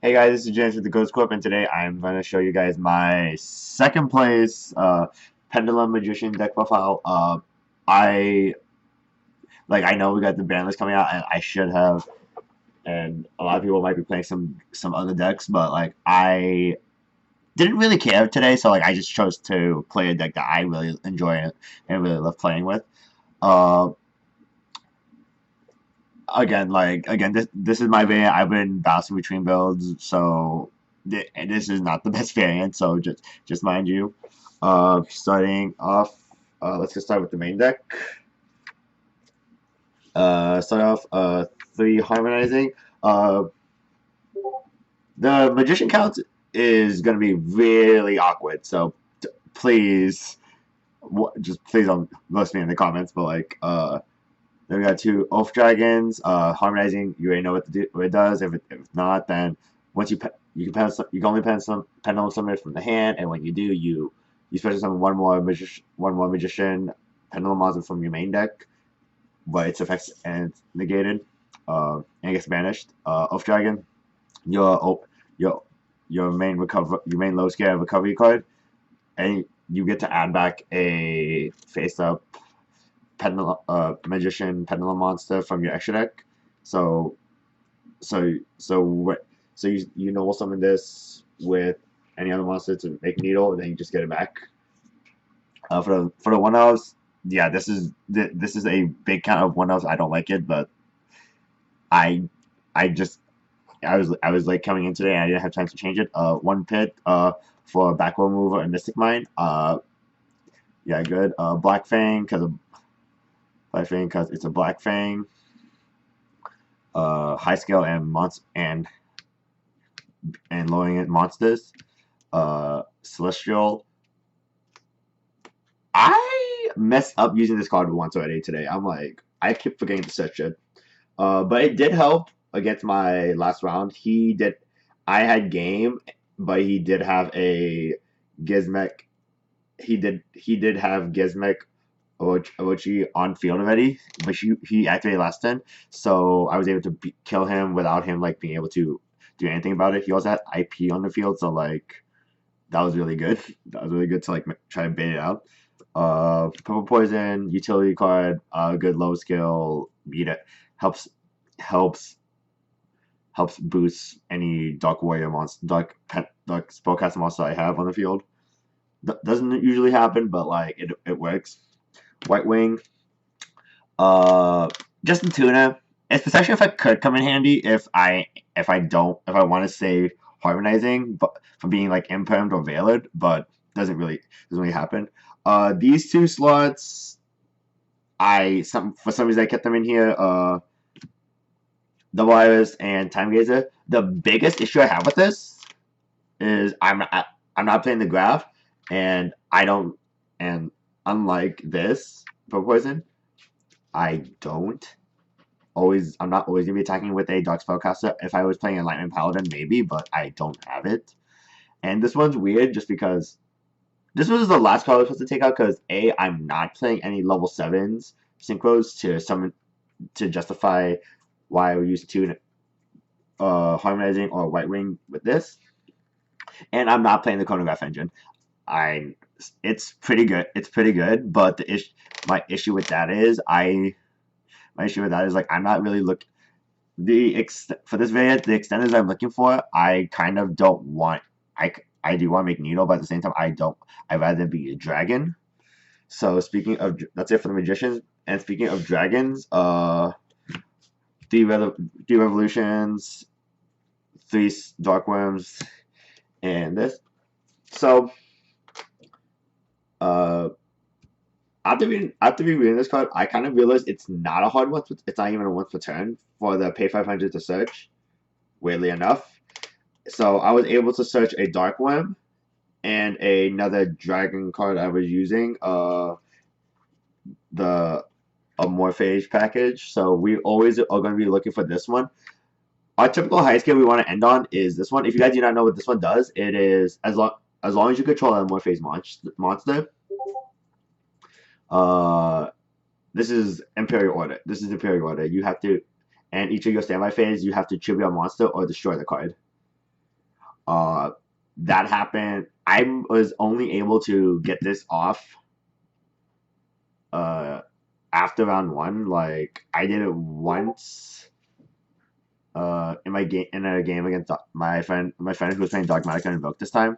Hey guys, this is James with the Ghost Corp, and today I'm going to show you guys my second place Pendulum Magician Deck profile. I I know we got the ban list coming out, and I should have, and a lot of people might be playing some other decks, but I didn't really care today, so I just chose to play a deck that I really enjoy and really love playing with. Uh, again, this is my variant. I've been bouncing between builds, so and this is not the best variant. So just mind you. Starting off, let's get started with the main deck. Start off three harmonizing. Uh, the magician count is gonna be really awkward. So please, just please don't roast me in the comments. But then we got two Oath Dragons. Harmonizing, you already know what it does. If not, then once you can only pendulum summon it from the hand, and when you do, you special summon one more magician pendulum monster from your main deck, but its effects and negated, and it gets banished. Oath Dragon, your your your main low scale recovery card, and you get to add back a face up magician pendulum monster from your extra deck. So you normal summon this with any other monster to make needle, and then you just get it back. For the one offs, yeah, this is a big count of one offs. I don't like it, but I I just I was like coming in today and I didn't have time to change it. One pit for backward mover and Mystic Mine. Yeah, good. Black Fang because it's a Black Fang. High scale and lowering it monsters. Celestial. I messed up using this card once already today. I keep forgetting to search it. But it did help against my last round. I had game, but he did have a Gizmek. He did have Gizmek Orochi on field already, but he activated last turn, so I was able to kill him without him being able to do anything about it. He also had IP on the field, so that was really good. That was really good to try to bait it out. Purple Poison utility card, good low skill, beat it helps helps helps boost any Dark Warrior monster, Dark Spellcaster monster I have on the field. Doesn't usually happen, but it works. White Wing, uh, Justin Tuna. Especially if I could come in handy if I want to save harmonizing, but from being impermed or veiled, but doesn't really happen. These two slots, for some reason I kept them in here. Double Iris and Time Gazer. The biggest issue I have with this is I'm not playing the graph, and I don't and unlike this for Poison, I'm not always gonna be attacking with a Dark Spellcaster. If I was playing Enlightenment Paladin, maybe, but I don't have it. And this one's weird just because this was the last card I was supposed to take out because I'm not playing any level 7s synchros to summon to justify why I would use two harmonizing or White Wing with this. And I'm not playing the chronograph engine. It's pretty good. It's pretty good, but my issue with that is I'm not really looking for this variant. The extenders I'm looking for, I kind of don't want. I do want to make needle, but at the same time, I don't. I'd rather be a dragon. So speaking of, that's it for the magicians. And speaking of dragons, three revolutions, three dark worms, and this. So, uh, after reading this card, I kind of realized it's not a hard one. It's not even a once per turn for the pay 500 to search. Weirdly enough, so I was able to search a Dark Worm and another dragon card I was using. The Morphage package. So we always are going to be looking for this one. Our typical high scale we want to end on is this one. If you guys do not know what this one does, it is as long as you control a Morphage monster. This is Imperial Order. This is Imperial Order. You have to, and each of your standby phase, you have to tribute a monster or destroy the card. That happened. I was only able to get this off after round 1. Like, I did it once in a game against my friend who was playing Dogmatic and Invoke this time,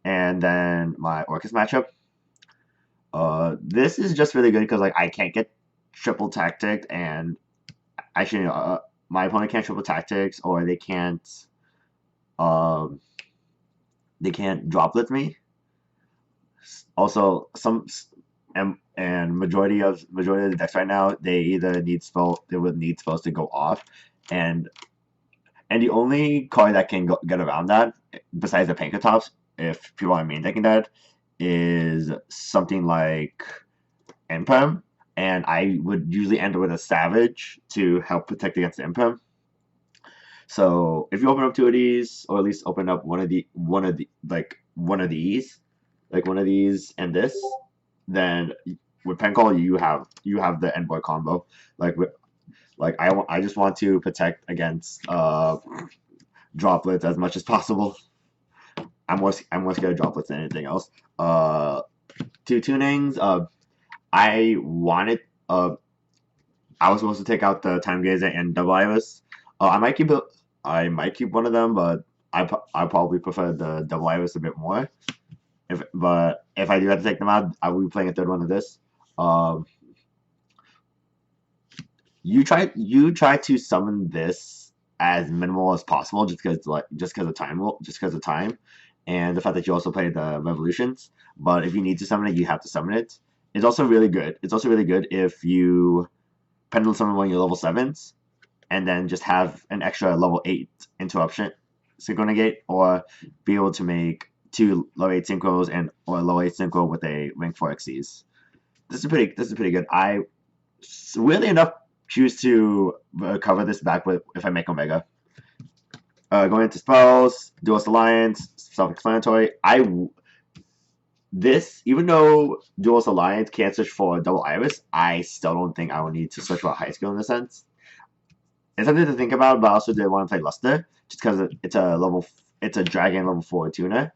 and then my Orcus matchup. This is just really good because like I can't get triple tactics, and actually my opponent can't triple tactics, or um they can't droplet me. Also, and majority of the decks right now, they would need spells to go off, and the only card that can get around that, besides the Pankatops, if people are main decking that, is something like Imperm, and I would usually end with a Savage to help protect against the Imperm. So if you open up 2 of these, or at least open up one of these, and this, then with pen call you have the end boy combo. I just want to protect against droplets as much as possible. I'm more scared of droplets than anything else. 2 tunings. I wanted I was supposed to take out the Time Gazer and Double Iris. I might keep one of them, but I probably prefer the Double Iris a bit more. But if I do have to take them out, I will be playing a third one of this. You try to summon this as minimal as possible, just because of time, and the fact that you also play the Revolutions. But if you need to summon it, you have to summon it. It's also really good. If you Pendulum summon one of your level 7s, and then just have an extra level 8 interruption synchro negate, or be able to make 2 level 8 synchros or level 8 synchro with a rank 4 XCs. This is pretty good. I weirdly enough choose to cover this back with if I make Omega. Going into spells, Duelist Alliance, self-explanatory. Even though Duelist Alliance can't search for Double Iris, I still don't think I will need to search for a high skill in a sense. It's something to think about, but I also did want to play Luster, just because it's a dragon level 4 tuner.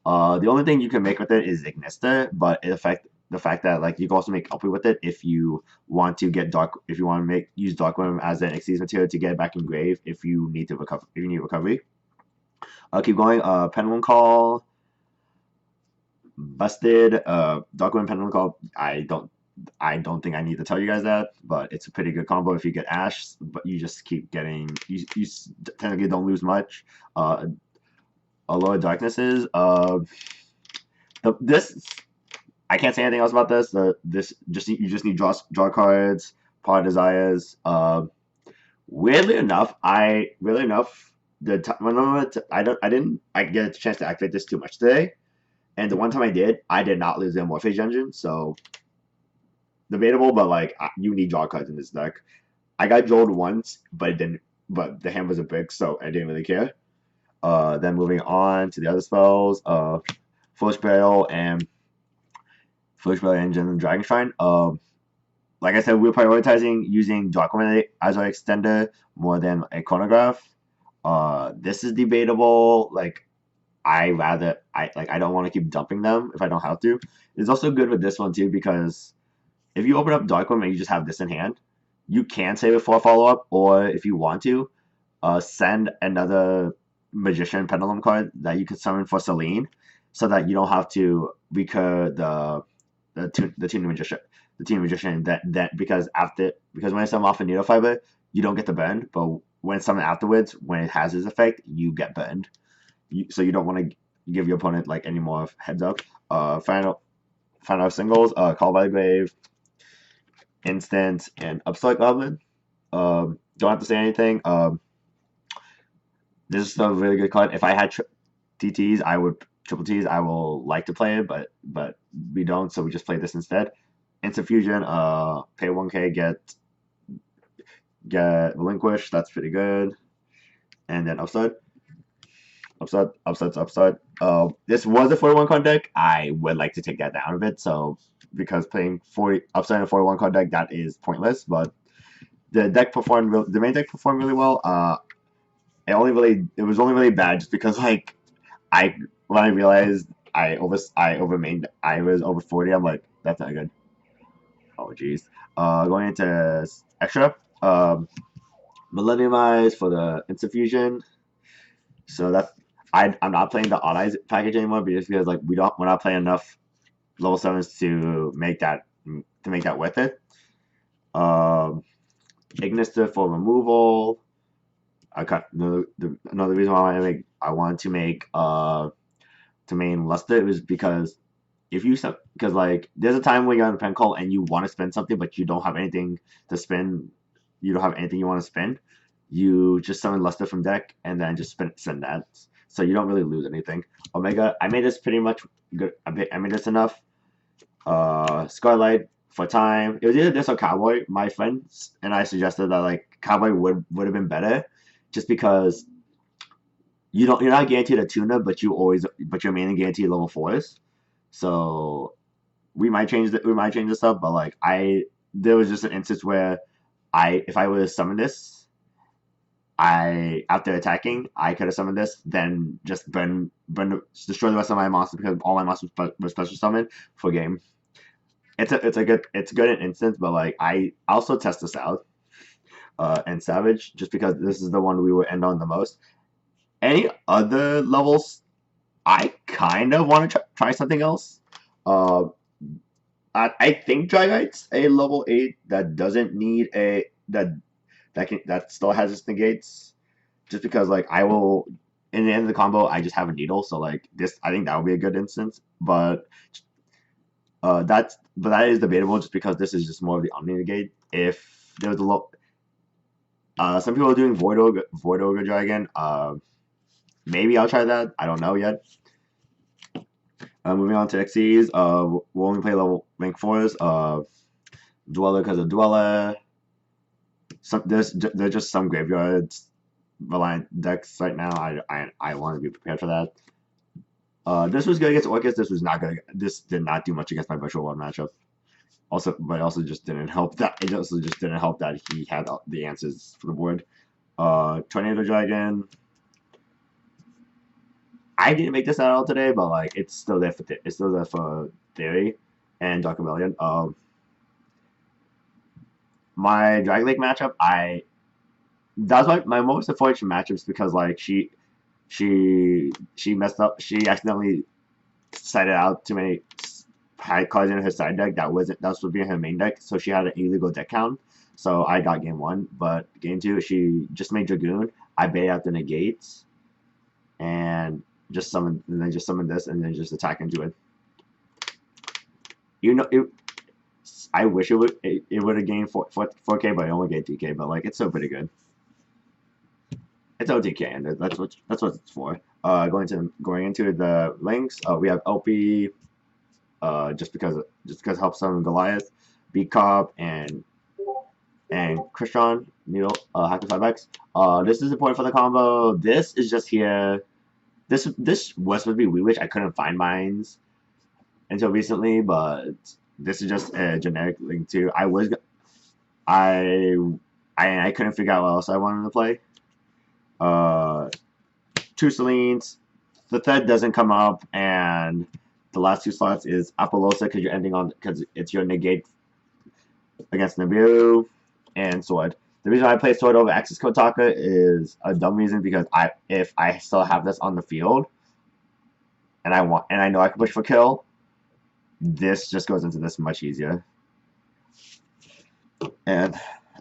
The only thing you can make with it is Ignista, but the fact that like you can also make Upward with it if you want to use Dark Worm as an Xyz material to get it back in grave if you need recovery. I'll keep going. Pendulum Call, busted. Dark Worm Pendulum Call. I don't think I need to tell you guys that, but it's a pretty good combo if you get Ash, but you just keep getting you technically don't lose much. Allure Darknesses. This I can't say anything else about this. You just need draw cards, Power Desires. Weirdly enough, I didn't get a chance to activate this too much today, and the one time I did not lose the Morphage Engine, so debatable. But like you need draw cards in this deck. I got Joeled once, but the hand was a brick, so I didn't really care. Then moving on to the other spells, Foolish Burial and Dragon Shrine. Like I said, we're prioritizing using Darkwind as our extender more than a chronograph. This is debatable. Like I don't want to keep dumping them if I don't have to. It's also good with this one too, because if you open up Darkwind and you just have this in hand, you can save it for a follow-up, or if you want to, send another Magician Pendulum card that you can summon for Celine, so that you don't have to recur the Team Magician because when I summon off a Needle Fiber, you don't get the burn, but when summoned afterwards, when it has its effect, you get burned. So you don't want to give your opponent like any more heads up. Final singles, Call by the Grave, Instant, and Upstart Goblin. Don't have to say anything. This is a really good card. If I had TTs, I would triple T's. I will like to play it, but we don't, so we just play this instead. Instant Fusion, pay 1k, get Relinquish. That's pretty good. And then Upstart. This was a 41 card deck. I would like to take that down a bit. So because playing Upstart in a 41 card deck, that is pointless. But the main deck performed really well. it was only really bad just because like I when I realized I was over 40. I'm like, that's not good. Oh jeez. Going into extra. Millennium Eyes for the instant fusion. So that's I'm not playing the odd eyes package anymore because like we're not playing enough level sevens to make that worth it. Ignister for removal. I got another reason why I wanted to main Luster was because because like there's a time when you're on a pen call and you want to spend something but you don't have anything to spend. You don't have anything you want to spend. You just summon Luster from deck and then just spend that. So you don't really lose anything. Omega, I made this pretty much good. I made this enough. Scarlight for time. It was either this or Cowboy. My friends and I suggested that like Cowboy would have been better, just because you're not guaranteed a tuna, but you're mainly guaranteed level fours. So we might change this up, but like there was just an instance where if I would have summoned this, after attacking I could have summoned this, then just destroy the rest of my monsters because all my monsters were special summoned for game. It's good in instance, but like I also test this out and Savage just because this is the one we will end on the most. Any other levels, I kind of want to try something else. Uh, I think Dragite's a level 8 that doesn't need that still has its negates. Just because like I will in the end of the combo I just have a needle, so like this I think that would be a good instance. But that is debatable just because this is just more of the Omni negate. If there was a low, some people are doing Void Ogre Dragon. Maybe I'll try that. I don't know yet. Moving on to XCs. We'll only play level rank 4s. Dweller because of Dweller. There's just some graveyards reliant decks right now. I want to be prepared for that. This was good against Orcus. This was not good. This did not do much against my virtual world matchup. But it also just didn't help that. It also just didn't help that he had the answers for the board. Tornado Dragon. I didn't make this at all today, but like it's still there for theory and Dark Rebellion. My Dragon Lake matchup, that was my most unfortunate matchups because like she messed up. She accidentally sided out too many high cards in her side deck that was supposed to be in her main deck, so she had an illegal deck count. So I got game 1, but game 2 she just made Dragoon. I baited out the negates and just summoned this and then just attack into it. I wish it would have gained 4K, but I only gained 2K. But like it's still pretty good. It's OTK, and that's what it's for. Going into the links, we have LP, just because it helps summon Goliath, B Cop, and Christian Needle, hack to 5x. This is important for the combo. This is just here. This was supposed to be Wee I couldn't find mines until recently, but this is just a generic link to. I couldn't figure out what else I wanted to play. 2 Selines. The third doesn't come up, and the last 2 slots is Apollosa because it's your negate against Nibiru and Sword. The reason I play Sword over Axis Kotaka is a dumb reason because if I still have this on the field and I know I can push for kill, this just goes into this much easier. And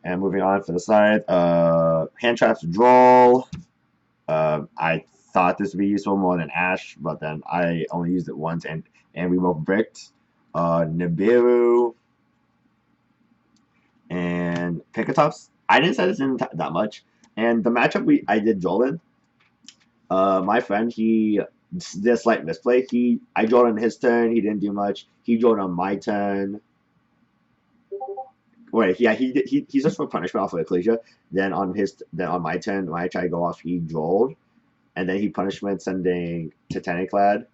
moving on for the side, hand traps Droll. I thought this would be useful more than Ash, but then I only used it once and we both bricked. Nibiru and Pickatops. I didn't set this in that much. And the matchup I did Joel in, my friend, he did a slight misplay. I Joel on his turn, he didn't do much. He Joeled on my turn. Wait, yeah, he just for punishment off of Ecclesia. Then on my turn, when I tried to go off, he Joeled. And then he punishment sending Titanic Clad.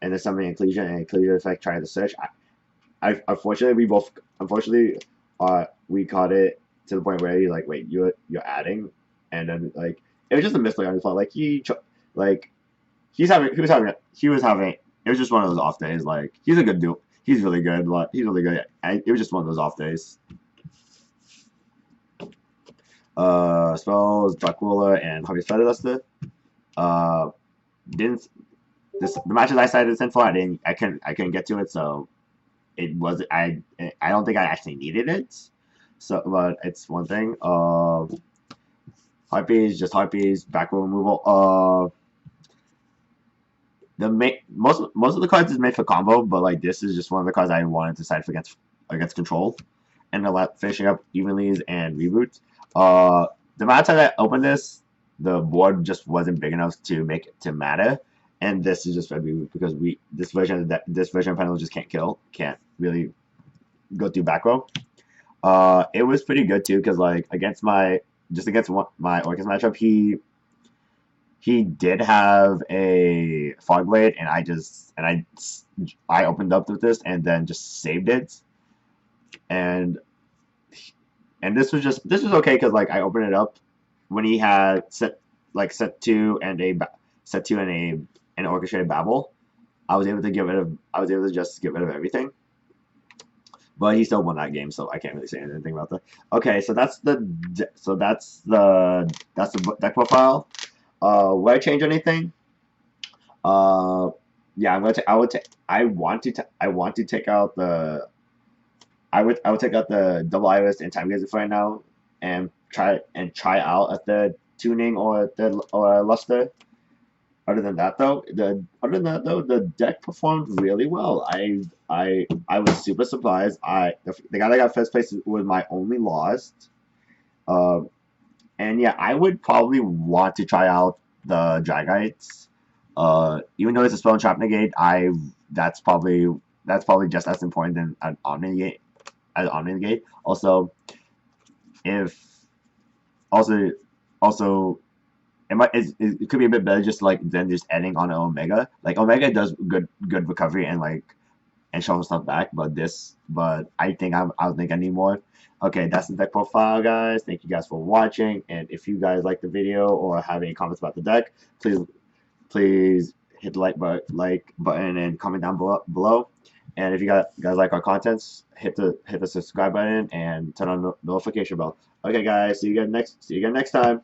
And then summoning Ecclesia, and Ecclesia effect trying to search. Unfortunately, we caught it to the point where you're like, wait, you're adding, and then like it was just a misplay on his part. Like like he was having it was just one of those off days. Like he's a good dude. He's really good. Like he's really good. It was just one of those off days. Spells, Dracula, and Harvey's Feather Duster. Uh, didn't the matches I cited this in for, I couldn't get to it, so it was I don't think I actually needed it. So, but it's one thing. Harpies, just harpies, back row removal. Most of the cards is made for combo, but like this is just one of the cards I wanted to side for against control, and finishing up evenlies and reboots. The amount of time I opened this, the board just wasn't big enough to make it to matter, and this is just a reboot because this version of Pendulum just can't really go through back row. It was pretty good too because like against my Orcus matchup, he did have a Fog Blade, and I opened up with this and then just saved it, and this was okay because like I opened it up when he had set two and an orchestrated babble. I was able to just get rid of everything. But he still won that game, so I can't really say anything about that. Okay, so that's the deck profile. Would I change anything? Yeah, I want to take out the double iris and time gazer for right now, and try out at the tuning or luster. Other than that, though, the deck performed really well. I was super surprised. The guy that got first place was my only loss. And yeah, I would probably want to try out the Dragites. Even though it's a spell and trap negate, that's probably just as important than an Omni negate. Also, it could be a bit better just than just adding on an Omega. Like Omega does good recovery and showing stuff back, but I think I need more. Okay, that's the deck profile, guys. Thank you guys for watching, and if you guys like the video or have any comments about the deck, please hit the like button and comment down below. And if you guys like our contents, hit the subscribe button and turn on the notification bell. Okay, guys, see you again next time.